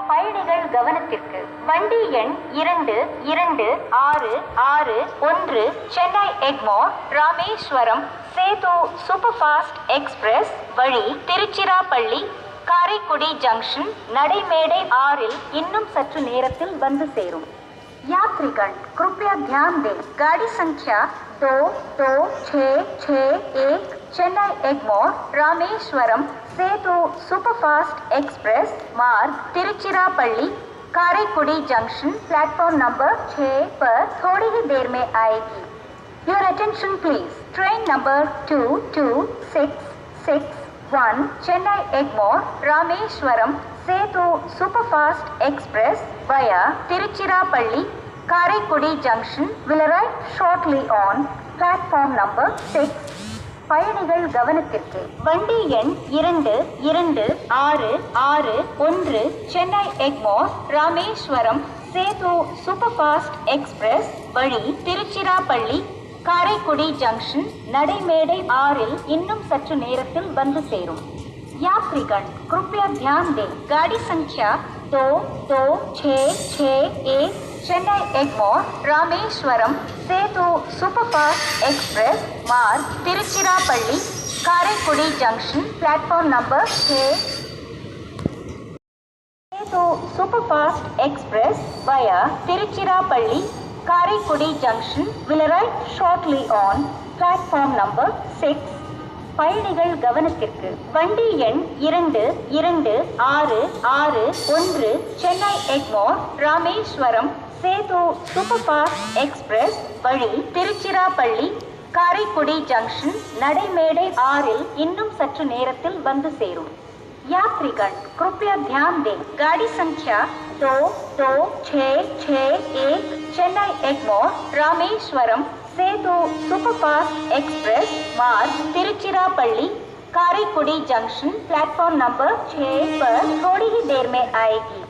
பயணிகள் கவனத்திற்கு வண்டி எண் 226661 சென்னை எக்மோர் ராமேஸ்வரம் சேது சூப்பர்ஃபாஸ்ட் எக்ஸ்பிரஸ் வழி திருச்சிராப்பள்ளி காரைக்குடி ஜங்ஷன் நடைமேடை 6 இன்னும் சற்று நேரத்தில் வந்து சேரும். यात्रीगण कृपया ध्यान दें, गाड़ी संख्या 22661 चेन्नई एग्मोर रामेश्वरम सेतु सुपरफास्ट एक्सप्रेस मार्ग Tiruchirappalli Karaikudi junction platform number 6 पर थोड़ी ही देर में आएगी. Your attention please. Train number 22661 Chennai Egmore Rameswaram Setu superfast express via Tiruchirappalli Karaikudi junction will arrive shortly on platform number 6. பயணிகள் கவனத்திற்கு வண்டி எண் 226661 சென்னை எக்மோர் ராமேஸ்வரம் சேது சூப்பர்ஃபாஸ்ட் எக்ஸ்பிரஸ் வழி திருச்சிராப்பள்ளி காரைக்குடி ஜங்ஷன் நடைமேடை 6 இன்னும் சற்று நேரத்தில் வந்து சேரும். यात्रीगण कृपया ध्यान दें, गाड़ी संख्या 22661 चेन्नई एग्मोर रामेश्वरम सेतु सुपरफास्ट एक्सप्रेस मार्ग Tiruchirappalli Karaikudi junction platform number 6 Setu superfast express via Tiruchirappalli Karaikudi junction will arrive shortly on platform number 6. பயணிகள் கவனத்திற்கு வண்டி எண் 226661 சென்னை எக்மோர் ராமேஸ்வரம் சேது சூப்பர்ஃபாஸ்ட் எக்ஸ்பிரஸ் வழி திருச்சிராப்பள்ளி காரைக்குடி ஜங்ஷன் நடைமேடை 6 இன்னும் சற்று நேரத்தில் வந்து சேரும். यात्रीगण कृपया ध्यान दें, गाड़ी संख्या 22661 चेन्नई एग्मोर रामेश्वरम सेतु सुपरफास्ट एक्सप्रेस मार्ग Tiruchirappalli Karaikudi junction platform number 6 पर थोड़ी ही देर में आएगी.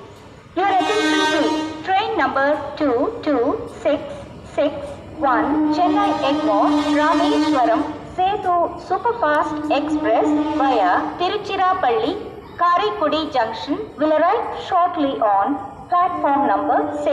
Your attention please. Train number 22661 Chennai Egmore Rameswaram Setu superfast express via Tiruchirappalli Karaikudi junction will arrive shortly on platform number 6.